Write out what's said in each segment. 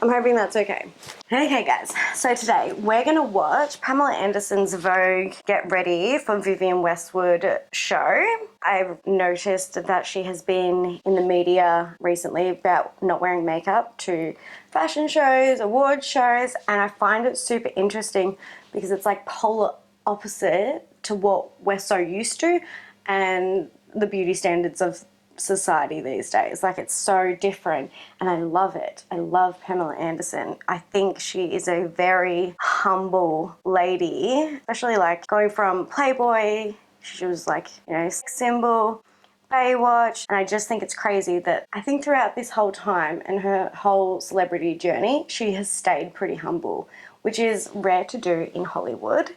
I'm hoping that's okay. Okay guys, so today we're going to watch Pamela Anderson's Vogue Get Ready for Vivienne Westwood show. I've noticed that she has been in the media recently about not wearing makeup to fashion shows, award shows, and I find it super interesting because it's like polar opposite to what we're so used to and the beauty standards of society these days. Like, it's so different and I love it. I love Pamela Anderson. I think she is a very humble lady, especially like going from Playboy, she was like, you know, sex symbol, Baywatch, and I just think it's crazy that I think throughout this whole time and her whole celebrity journey, she has stayed pretty humble, which is rare to do in Hollywood.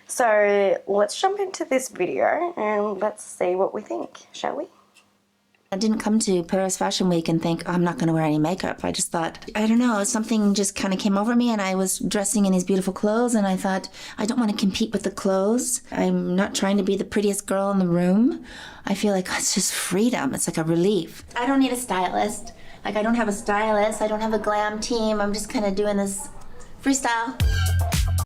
So let's jump into this video and let's see what we think, shall we? I didn't come to Paris Fashion Week and think, oh, I'm not going to wear any makeup. I just thought, I don't know, something just kind of came over me and I was dressing in these beautiful clothes and I thought, I don't want to compete with the clothes. I'm not trying to be the prettiest girl in the room. I feel like it's just freedom. It's like a relief. I don't need a stylist. Like, I don't have a stylist. I don't have a glam team. I'm just kind of doing this freestyle.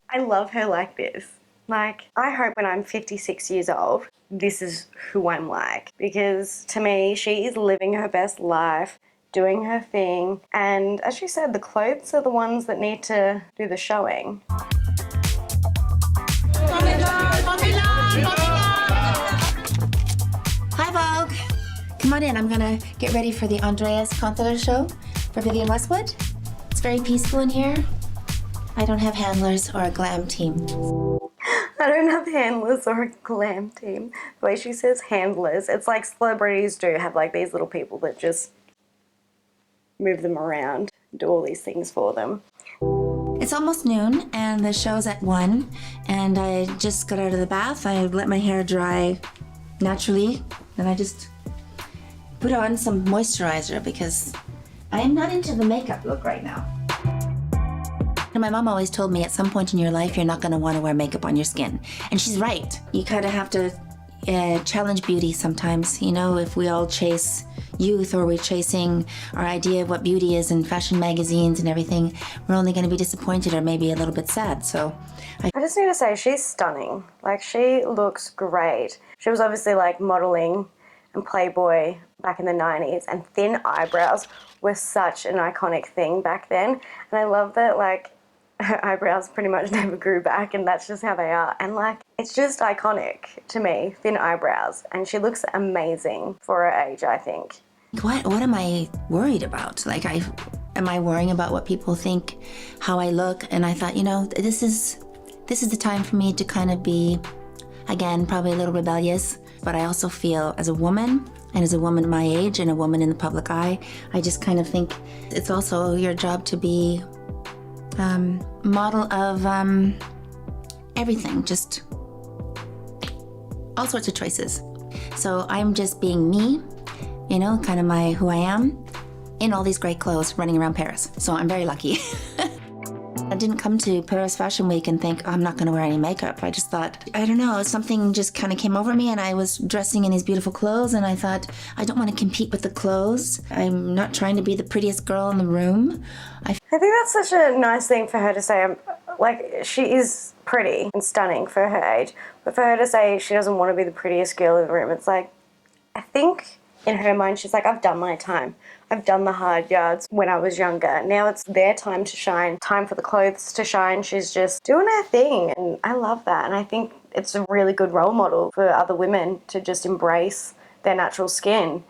I love her like this. Like, I hope when I'm 56 years old, this is who I'm like. Because to me, she is living her best life, doing her thing. And as she said, the clothes are the ones that need to do the showing. Hi, Vogue. Come on in. I'm going to get ready for the Andreas Conteler show for Vivienne Westwood. It's very peaceful in here. I don't have handlers or a glam team. I don't have handlers or a glam team. The way she says handlers, it's like celebrities do have like these little people that just move them around, do all these things for them. It's almost noon and the show's at 1 and I just got out of the bath. I let my hair dry naturally and I just put on some moisturizer because I am not into the makeup look right now. My mom always told me at some point in your life you're not going to want to wear makeup on your skin. And she's right. You kind of have to challenge beauty sometimes. You know, if we all chase youth or we're chasing our idea of what beauty is in fashion magazines and everything, we're only going to be disappointed or maybe a little bit sad. So I just need to say she's stunning. Like, she looks great. She was obviously like modeling and Playboy back in the 90s, and thin eyebrows were such an iconic thing back then. And I love that, like, her eyebrows pretty much never grew back and that's just how they are. And like, it's just iconic to me, thin eyebrows. And she looks amazing for her age, I think. What am I worried about? Like, am I worrying about what people think, how I look? And I thought, you know, this is the time for me to kind of be, again, probably a little rebellious. But I also feel as a woman, and as a woman my age and a woman in the public eye, I just kind of think it's also your job to be model of everything, just all sorts of choices. So I'm just being me, you know, kind of who I am, in all these great clothes running around Paris. So I'm very lucky. I didn't come to Paris Fashion Week and think, oh, I'm not going to wear any makeup. I just thought, I don't know, something just kind of came over me and I was dressing in these beautiful clothes and I thought, I don't want to compete with the clothes. I'm not trying to be the prettiest girl in the room. I think that's such a nice thing for her to say. Like, she is pretty and stunning for her age, but for her to say she doesn't want to be the prettiest girl in the room, it's like, I think in her mind, she's like, I've done my time. I've done the hard yards when I was younger. Now it's their time to shine, time for the clothes to shine. She's just doing her thing, and I love that. And I think it's a really good role model for other women to just embrace their natural skin.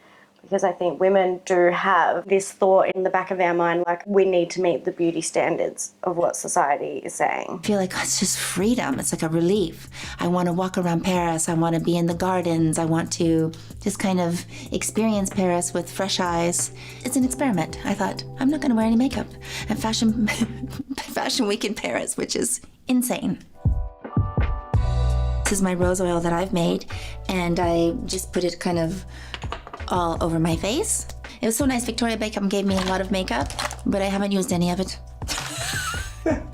Because I think women do have this thought in the back of our mind, like, we need to meet the beauty standards of what society is saying. I feel like it's just freedom. It's like a relief. I want to walk around Paris. I want to be in the gardens. I want to just kind of experience Paris with fresh eyes. It's an experiment. I thought, I'm not going to wear any makeup at Fashion Week in Paris, which is insane. This is my rose oil that I've made, and I just put it kind of all over my face. It was so nice. Victoria Beckham gave me a lot of makeup, but I haven't used any of it.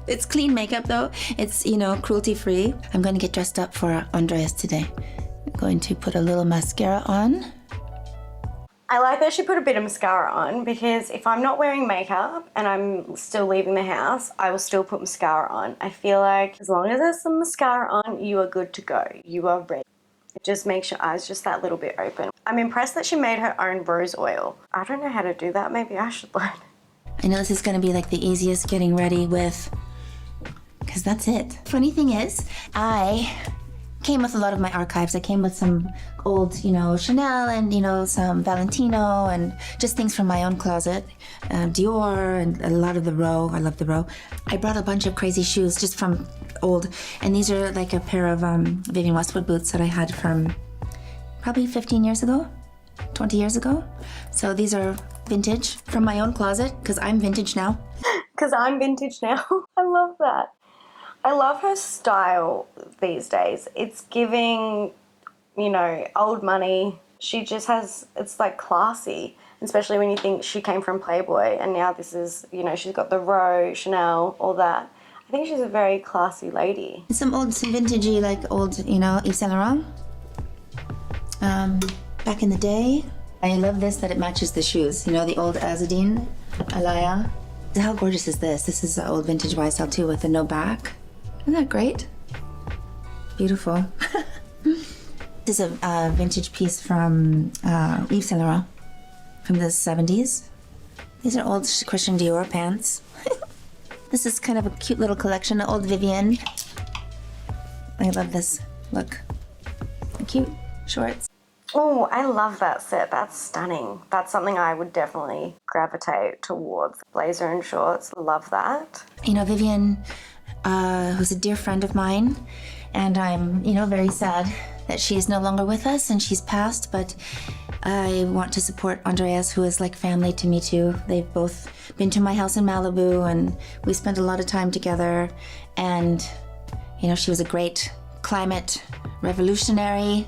It's clean makeup though. It's, you know, cruelty-free. I'm going to get dressed up for Andreas today. I'm going to put a little mascara on. I like that she put a bit of mascara on because if I'm not wearing makeup and I'm still leaving the house, I will still put mascara on. I feel like as long as there's some mascara on, you are good to go. You are ready. It just makes your eyes just that little bit open. I'm impressed that she made her own rose oil. I don't know how to do that. Maybe I should learn. I know this is going to be like the easiest getting ready with, because that's it. Funny thing is, I came with a lot of my archives. I came with some old, Chanel and, some Valentino and just things from my own closet. Dior and a lot of the Row. I love the Row. I brought a bunch of crazy shoes just from old. And these are like a pair of Vivienne Westwood boots that I had from probably 15 years ago, 20 years ago. So these are vintage from my own closet because I'm vintage now. Because I'm vintage now. I love that. I love her style these days. It's giving, old money. She just has, it's like classy, especially when you think she came from Playboy and now this is, she's got the Row, Chanel, all that. I think she's a very classy lady. Some vintagey, like old, Yves Saint Laurent. Back in the day. I love this, that it matches the shoes. The old Azadine, Alaya. How gorgeous is this? This is the old vintage YSL too with the no back. Isn't that great? Beautiful. This is a vintage piece from Yves Saint Laurent from the 70s. These are old Christian Dior pants. This is kind of a cute little collection of old Vivienne. I love this look. Cute shorts. Oh, I love that set. That's stunning. That's something I would definitely gravitate towards. Blazer and shorts, love that. Vivienne, who's a dear friend of mine, and I'm, very sad that she is no longer with us and she's passed, but I want to support Andreas, who is like family to me too. They've both been to my house in Malibu and we spent a lot of time together, and, she was a great climate revolutionary,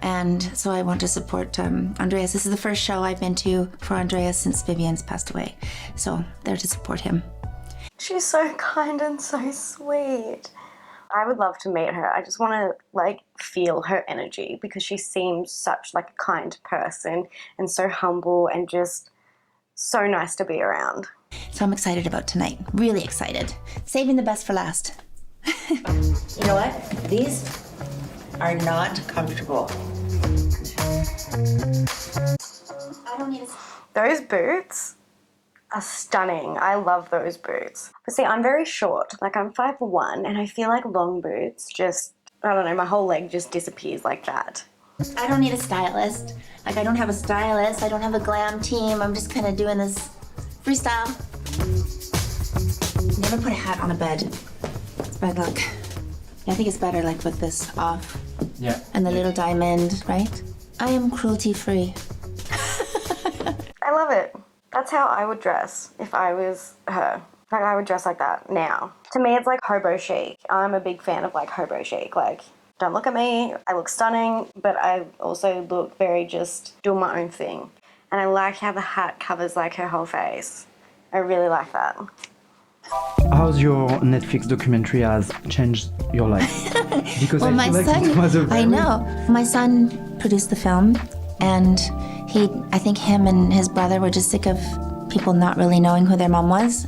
and so I want to support Andreas. This is the first show I've been to for Andreas since Vivienne's passed away, so there to support him. She's so kind and so sweet. I would love to meet her. I just want to feel her energy because she seems such like a kind person and so humble and just so nice to be around. So I'm excited about tonight. Really excited. Saving the best for last. You know what? These are not comfortable. I don't need a... Those boots are stunning. I love those boots. But see, I'm very short. I'm 5'1", and I feel like long boots just, I don't know, my whole leg just disappears like that. I don't need a stylist. I don't have a stylist. I don't have a glam team. I'm just kind of doing this freestyle. Never put a hat on a bed. It's bad luck. I think it's better with this off. Yeah. And the little diamond, right? I am cruelty-free. I love it. That's how I would dress if I was her. I would dress like that now. To me, it's like hobo chic. I'm a big fan of hobo chic. Don't look at me. I look stunning, but I also look very just doing my own thing. And I like how the hat covers her whole face. I really like that. How's your Netflix documentary has changed your life? Because Well, I feel like it was a very... I know. My son produced the film, and I think him and his brother were just sick of people not really knowing who their mom was,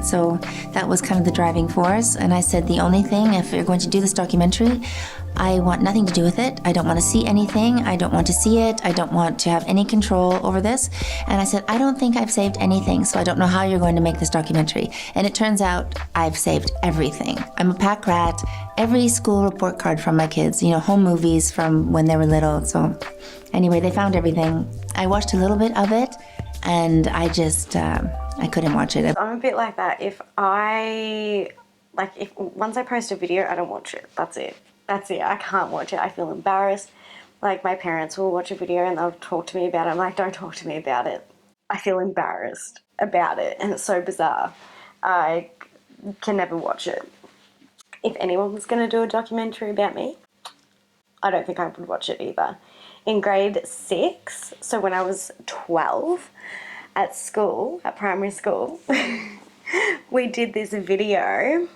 so that was kind of the driving force. And I said, the only thing, if you're going to do this documentary, I want nothing to do with it. I don't want to see anything. I don't want to see it. I don't want to have any control over this. And I said, I don't think I've saved anything, so I don't know how you're going to make this documentary. And it turns out I've saved everything. I'm a pack rat. Every school report card from my kids, home movies from when they were little. So anyway, they found everything. I watched a little bit of it, and I just, I couldn't watch it. I'm a bit like that. If once I post a video, I don't watch it. That's it. I can't watch it. I feel embarrassed. My parents will watch a video and they'll talk to me about it. I'm like, don't talk to me about it. I feel embarrassed about it, and it's so bizarre. I can never watch it. If anyone was going to do a documentary about me, I don't think I would watch it either. In grade 6, so when I was 12, at school, at primary school, we did this video,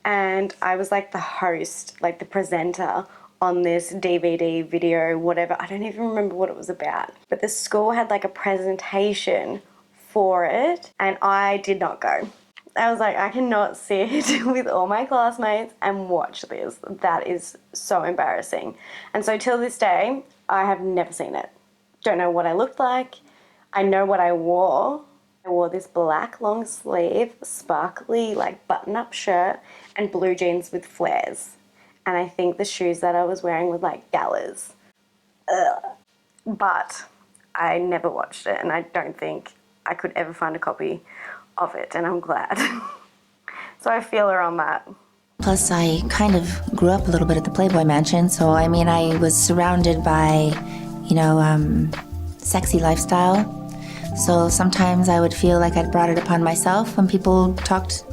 and I was the host, the presenter on this DVD video, whatever. I don't even remember what it was about. But the school had like a presentation for it and I did not go. I was like, I cannot sit with all my classmates and watch this. That is so embarrassing. And so till this day, I have never seen it. Don't know what I looked like. I know what I wore. I wore this black long sleeve, sparkly, like button-up shirt and blue jeans with flares. And I think the shoes that I was wearing were like Gallas. Ugh. But I never watched it and I don't think I could ever find a copy of it, and I'm glad. So I feel her on that. Plus, I kind of grew up a little bit at the Playboy Mansion, so I mean, I was surrounded by, sexy lifestyle. So sometimes I would feel like I'd brought it upon myself when people talked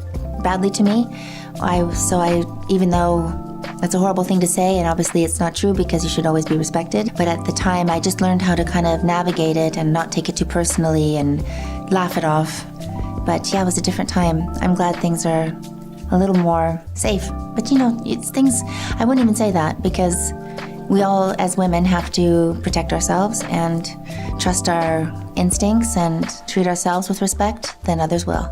badly to me. Even though that's a horrible thing to say, and obviously it's not true because you should always be respected, but at the time I just learned how to kind of navigate it and not take it too personally and laugh it off. But yeah, it was a different time. I'm glad things are a little more safe. But it's things, I wouldn't even say that because we all as women have to protect ourselves and trust our instincts and treat ourselves with respect, then others will.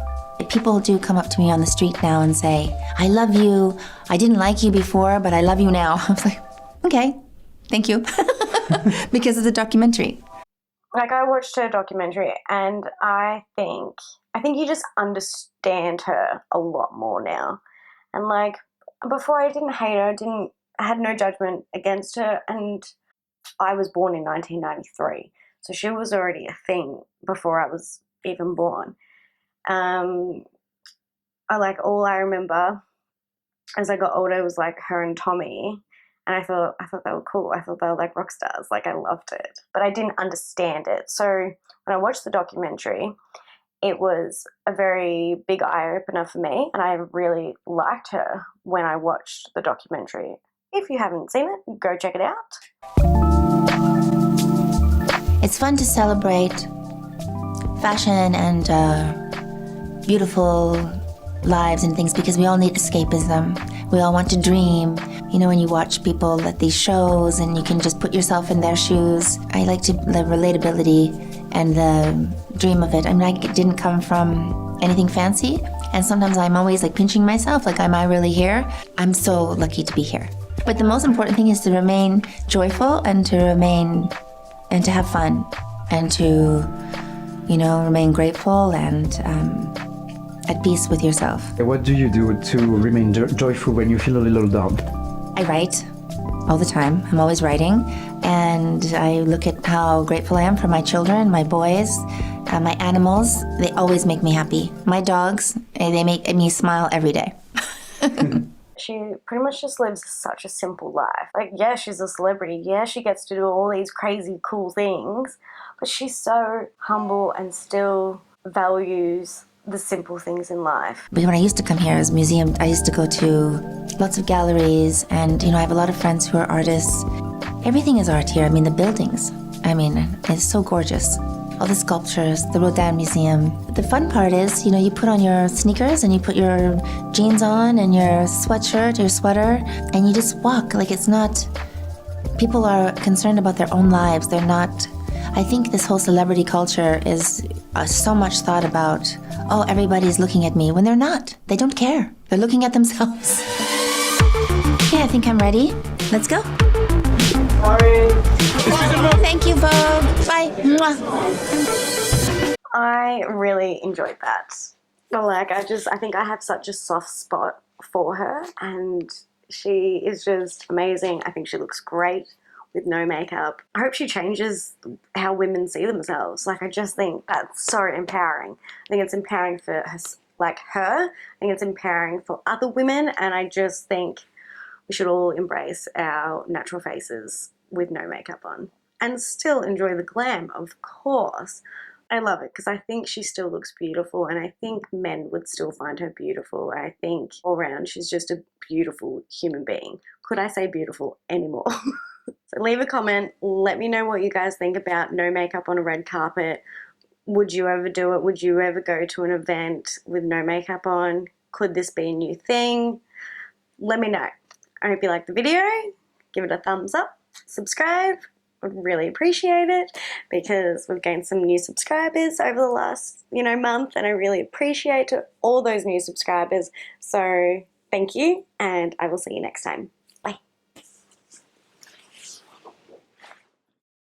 People do come up to me on the street now and say, I love you. I didn't like you before, but I love you now. I was like, okay, thank you. Because of the documentary. Like, I watched her documentary and I think you just understand her a lot more now. And like, before I didn't hate her, I had no judgment against her, and I was born in 1993. So she was already a thing before I was even born. All I remember as I got older was like her and Tommy, and I thought they were cool. I thought they were like rock stars. Like, I loved it, but I didn't understand it. So when I watched the documentary, it was a very big eye-opener for me, and I really liked her when I watched the documentary. If you haven't seen it, go check it out. It's fun to celebrate fashion and beautiful lives and things because we all need escapism. We all want to dream. When you watch people at these shows and you can just put yourself in their shoes. I like the relatability and the dream of it. I mean, I didn't come from anything fancy, and sometimes I'm always like pinching myself, like, am I really here? I'm so lucky to be here. But the most important thing is to remain joyful and to have fun and to, remain grateful and at peace with yourself. What do you do to remain joyful when you feel a little down? I write all the time. I'm always writing. And I look at how grateful I am for my children, my boys, my animals. They always make me happy. My dogs, they make me smile every day. She pretty much just lives such a simple life. Like, yeah, she's a celebrity. Yeah, she gets to do all these crazy cool things, but she's so humble and still values the simple things in life. But when I used to come here as a museum, I used to go to lots of galleries, and I have a lot of friends who are artists. Everything is art here. I mean, the buildings. I mean, it's so gorgeous. All the sculptures, the Rodin Museum. The fun part is, you put on your sneakers and you put your jeans on and your sweatshirt, your sweater, and you just walk. Like, it's not, people are concerned about their own lives. They're not, I think this whole celebrity culture is so much thought about, oh, everybody's looking at me, when they're not. They don't care. They're looking at themselves. Okay, I think I'm ready. Let's go. Sorry. Thank you, Vogue. Bye. Mwah. I really enjoyed that. Like, I think I have such a soft spot for her, and she is just amazing. I think she looks great with no makeup. I hope she changes how women see themselves. Like, I just think that's so empowering. I think it's empowering for her, I think it's empowering for other women, and I just think we should all embrace our natural faces with no makeup on and still enjoy the glam, of course. I love it because I think she still looks beautiful, and I think men would still find her beautiful. I think all around she's just a beautiful human being. Could I say beautiful anymore? So leave a comment. Let me know what you guys think about no makeup on a red carpet. Would you ever do it? Would you ever go to an event with no makeup on? Could this be a new thing? Let me know. I hope you liked the video. give it a thumbs up, subscribe. Would really appreciate it because we've gained some new subscribers over the last, month, and I really appreciate all those new subscribers. So thank you, and I will see you next time.